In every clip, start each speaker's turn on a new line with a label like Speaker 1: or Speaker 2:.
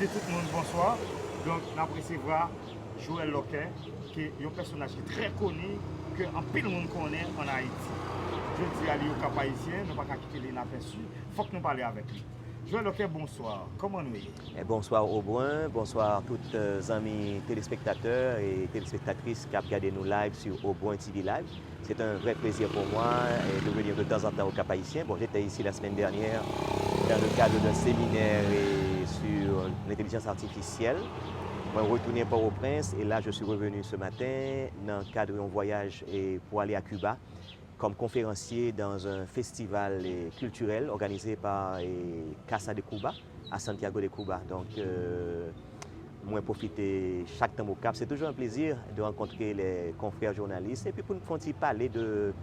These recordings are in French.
Speaker 1: Tout le monde, bonsoir. Donc, nous recevoir Joël Loquet, qui est un personnage très connu, que en pile monde connaît en Haïti. Je dis à lui au Cap Haïtien, nous ne pouvons pas quitter l'inaperçu, il faut que nous parlions avec lui. Joël Loquet, bonsoir. Comment nous est?
Speaker 2: Bonsoir Aubrin, bonsoir tous les amis téléspectateurs et téléspectatrices qui regardent nous live sur Aubrin TV Live. C'est un vrai plaisir pour moi de venir de temps en temps au Cap Haïtien. Bon, j'étais ici la semaine dernière dans le cadre d'un séminaire sur l'intelligence artificielle. Je suis retourné à Port-au-Prince et là je suis revenu ce matin dans le cadre d'un voyage pour aller à Cuba comme conférencier dans un festival culturel organisé par Casa de Cuba à Santiago de Cuba. Donc, moi, profiter chaque temps au Cap. C'est toujours un plaisir de rencontrer les confrères journalistes et puis pour nous parler de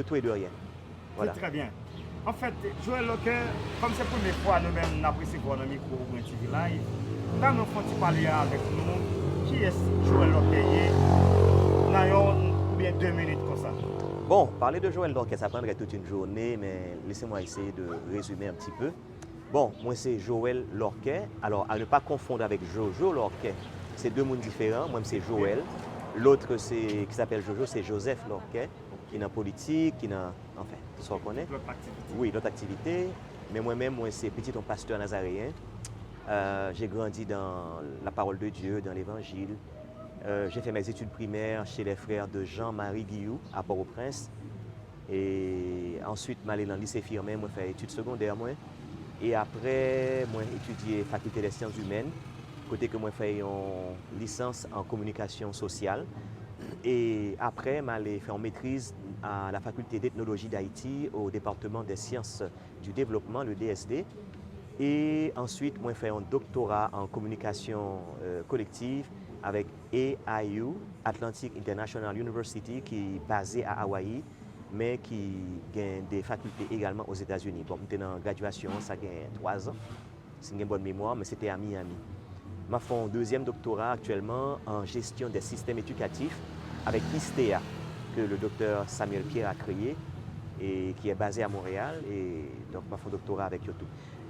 Speaker 2: tout et de rien.
Speaker 1: Voilà. C'est très bien. En fait, Joël Loquet, comme c'est la première fois nous-mêmes nous apprécions pour le micro ou un TV Live, nous faut parler avec nous. Qui est Joël Loquet? Ou bien 2 minutes comme ça.
Speaker 2: Bon, parler de Joël Loquet, ça prendrait toute une journée, mais laissez-moi essayer de résumer un petit peu. Bon, moi c'est Joël Loquet. Alors, à ne pas confondre avec Jojo Loquet. C'est deux mondes différents. Moi c'est Joël. L'autre qui s'appelle Jojo, c'est Joseph Loquet, qui est dans la politique, qui est dans... Enfin, tout ce qu'on connaît.
Speaker 1: L'autre activité.
Speaker 2: Oui, l'autre activité. Mais moi-même, moi c'est petit un pasteur nazaréen. J'ai grandi dans la parole de Dieu, dans l'évangile. J'ai fait mes études primaires chez les frères de Jean-Marie Guillou à Port-au-Prince. Et ensuite, je suis allé dans le lycée Firmin, moi fait études secondaires. Et après, moi j'ai étudié faculté des sciences humaines, côté que moi fait une licence en communication sociale. Et après, je suis fait en maîtrise à la faculté d'ethnologie d'Haïti au département des sciences du développement, le DSD. Et ensuite, moi j'ai fait un doctorat en communication collective avec AIU, Atlantic International University, qui est basée à Hawaï, mais qui a des facultés également aux États-Unis. Bon, j'étais dans la graduation, ça a 3 ans, c'est une bonne mémoire, mais c'était à Miami. Je fais un deuxième doctorat actuellement en gestion des systèmes éducatifs avec ISTEA, que le docteur Samuel Pierre a créé et qui est basé à Montréal. Et donc, je fais un doctorat avec eux tout.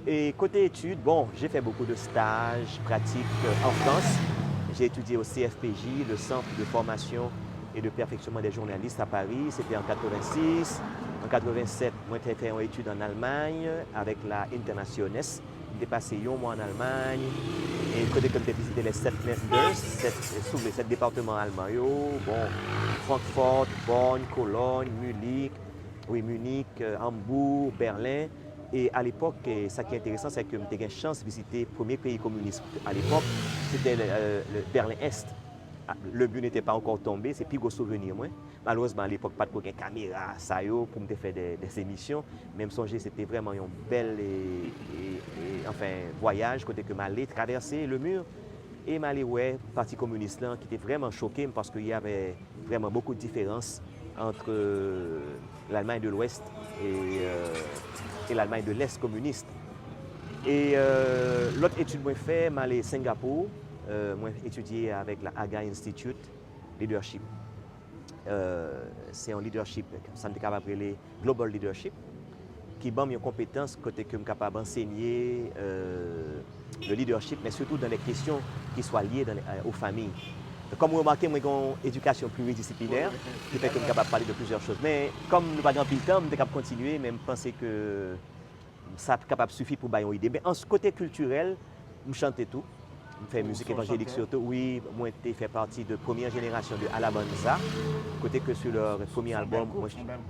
Speaker 2: Et côté études, bon, j'ai fait beaucoup de stages pratiques en France. J'ai étudié au CFPJ, le Centre de formation et de perfectionnement des journalistes à Paris. C'était en 86. En 87, moi j'ai fait une étude en Allemagne avec la Internationes. J'ai passé 1 mois en Allemagne. Et côté comme j'ai visité les 7 Länder, sous les 7 départements allemands. Bon, Francfort, Bonn, Cologne, Munich, Hambourg, Berlin. Et à l'époque, ce qui est intéressant, c'est que j'ai eu la chance de visiter le premier pays communiste. À l'époque, c'était le Berlin-Est. Le but n'était pas encore tombé, c'est plus gros souvenir. Malheureusement, à l'époque, pas de caméra, ça pour me faire des émissions. Même songer, c'était vraiment un bel voyage, côté que m'allais traverser le mur. Et m'allais ouais, parti communiste là, qui était vraiment choqué parce qu'il y avait vraiment beaucoup de différences entre l'Allemagne de l'Ouest et l'Allemagne de l'Est communiste. Et l'autre étude que j'ai fait, je suis allé à Singapour. J'ai étudié avec la Aga Institute Leadership. C'est un leadership, ça me capable d'appeler Global Leadership, qui donne une compétence côté que je suis capable d'enseigner le leadership, mais surtout dans les questions qui soient liées aux familles. Comme vous remarquez, moi j'ai une éducation pluridisciplinaire, qui fait que je suis capable de parler de plusieurs choses. Mais comme nous n'avons pas grand temps, je suis capable de continuer, mais je pense que ça est capable de suffire pour avoir une idée. Mais en ce côté culturel, je chante tout. Je fais musique évangélique surtout. Oui, moi j'ai fait partie de la première génération de Alabanza, côté que sur leur premier album.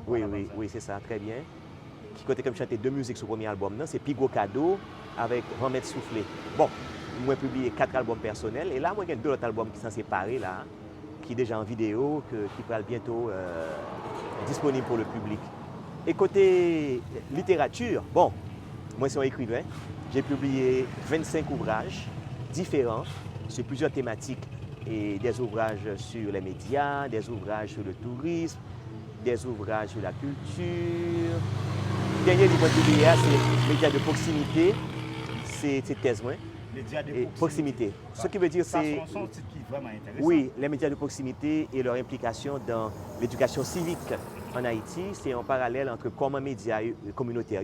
Speaker 2: Oui, c'est ça, très bien. Côté que je chantais 2 musiques sur le premier album, c'est Pigo Cadeau avec Remède Soufflé. Bon, moi j'ai publié 4 albums personnels et là, moi j'ai 2 autres albums qui sont séparés, là, qui sont déjà en vidéo, qui seront bientôt disponibles pour le public. Et côté littérature, bon, moi je suis un écrivain, j'ai publié 25 ouvrages différents sur plusieurs thématiques et des ouvrages sur les médias, des ouvrages sur le tourisme, des ouvrages sur la culture. Le dernier livre publié, c'est Médias de proximité, c'est thèse.
Speaker 1: Médias de
Speaker 2: proximité. Ce qui veut dire c'est...
Speaker 1: C'est un titre qui est vraiment intéressant.
Speaker 2: Oui, les médias de proximité et leur implication dans l'éducation civique en Haïti, c'est un parallèle entre comment médias communautaires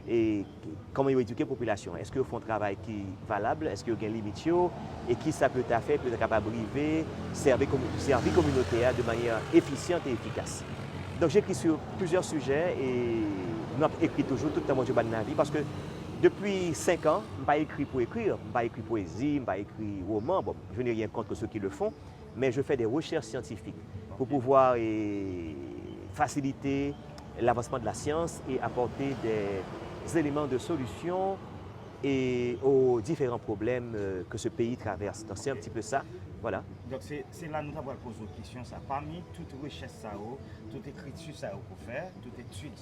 Speaker 2: et comment ils éduquent la population. Est-ce qu'ils font un travail qui est valable, est-ce qu'ils ont des limites, et qui ça peut faire pour être capable de briver, servir communautaire de manière efficiente et efficace. Donc j'écris sur plusieurs sujets et je écris toujours tout le temps de ma vie parce que depuis 5 ans, je n'ai pas écrit pour écrire, je n'ai pas écrit poésie, je n'ai pas écrit roman. Bon, je n'ai rien contre ceux qui le font, mais je fais des recherches scientifiques pour pouvoir faciliter l'avancement de la science et apporter des éléments de solution aux différents problèmes que ce pays traverse. Donc c'est un petit peu ça. Voilà.
Speaker 1: Donc c'est là que nous avons posé une question. Ça. Parmi toute recherche, toute écriture qu'on fait, toute étude,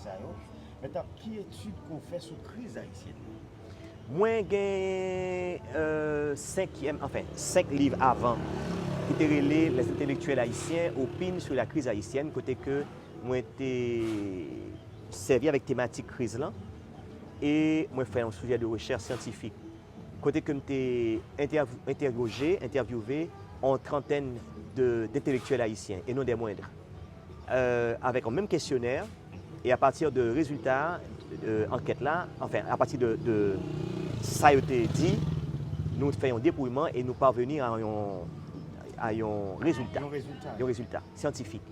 Speaker 1: maintenant, qui étude qu'on fait sur la crise haïtienne?
Speaker 2: Moi, j'ai 5 livres avant qui étaient les intellectuels haïtiens opinent sur la crise haïtienne, côté que moi été servi avec thématique crise là et moi fait un sujet de recherche scientifique. Côté que j'ai interviewé une trentaine d'intellectuels haïtiens et non des moindres, avec un même questionnaire et à partir de résultats enquête là, enfin à partir de ça a été dit, nous faisons un dépouillement et nous parvenir à un résultat scientifique.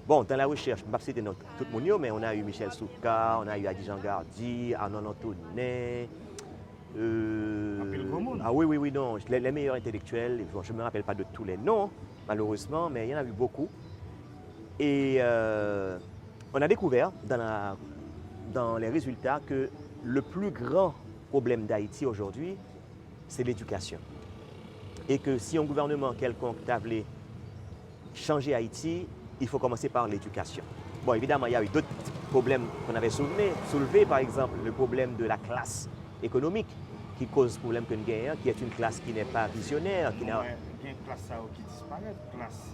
Speaker 2: Bon, dans la recherche, je ne vais pas citer tout le monde, mais on a eu Michel Souka, on a eu Adi Jean Gardi, Arnaud Antonet. Oui, non. Les meilleurs intellectuels, bon, je ne me rappelle pas de tous les noms, malheureusement, mais il y en a eu beaucoup. Et on a découvert dans les résultats que le plus grand problème d'Haïti aujourd'hui, c'est l'éducation. Et que si un gouvernement quelconque voulait changer Haïti, il faut commencer par l'éducation. Bon, évidemment, il y a eu d'autres problèmes qu'on avait soulevés, par exemple, le problème de la classe économique qui cause problème que nous gagnons, qui est une classe qui n'est pas visionnaire.
Speaker 1: Il y a une classe qui disparaît, classe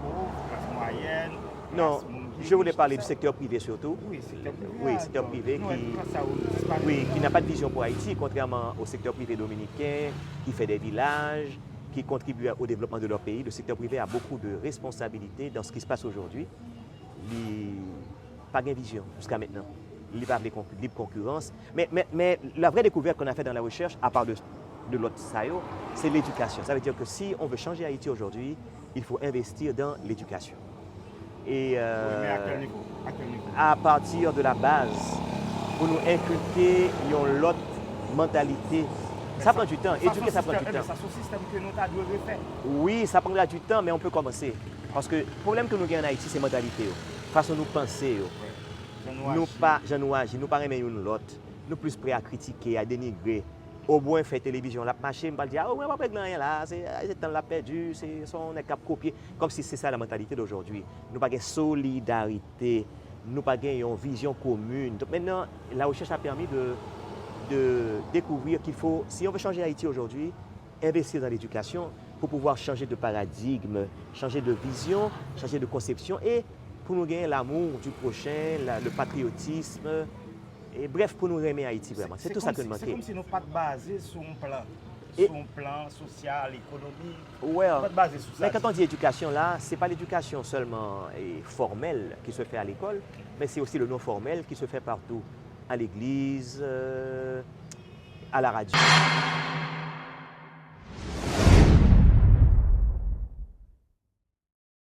Speaker 1: pauvre, classe moyenne.
Speaker 2: Non, je voulais parler du secteur privé surtout.
Speaker 1: Oui, secteur privé.
Speaker 2: Oui, secteur privé qui n'a pas de vision pour Haïti, contrairement au secteur privé dominicain, qui fait des villages, qui contribue au développement de leur pays. Le secteur privé a beaucoup de responsabilités dans ce qui se passe aujourd'hui. Il n'a pas de vision jusqu'à maintenant. Il n'y a pas de libre concurrence. Mais la vraie découverte qu'on a faite dans la recherche, à part de l'autre SAIO, c'est l'éducation. Ça veut dire que si on veut changer Haïti aujourd'hui, il faut investir dans l'éducation. Et
Speaker 1: mais à quel niveau?
Speaker 2: À partir de la base, pour nous inculquer une autre mentalité. Ça prend du temps. Éduquer, ça prend du temps.
Speaker 1: C'est un système que nous avons fait.
Speaker 2: Oui, ça prendra du temps, mais on peut commencer. Parce que le problème que nous avons en Haïti, c'est la mentalité. Façon nous penser. Nous pas agir, nous pas remettre une l'autre. Nous plus prêts à critiquer, à dénigrer. Au moins faire télévision, la marché, on va dire ah ouais, on va pas rien là, c'est temps l'a perdu, c'est son cap copier comme si c'est ça la mentalité d'aujourd'hui. Nous pas de solidarité, nous pas une vision commune. Donc maintenant, la recherche a permis de découvrir qu'il faut, si on veut changer Haïti aujourd'hui, investir dans l'éducation pour pouvoir changer de paradigme, changer de vision, changer de conception et pour nous gagner l'amour du prochain, le patriotisme. Et bref, pour nous aimer Haïti, vraiment. C'est tout ça que nous manquons.
Speaker 1: C'est comme si nous ne pas basés sur un plan social, économique.
Speaker 2: Ouais.
Speaker 1: Pas basé sur ça.
Speaker 2: Mais quand on dit éducation, là, ce n'est pas l'éducation seulement formelle qui se fait à l'école, mais c'est aussi le non formel qui se fait partout. À l'église, à la radio.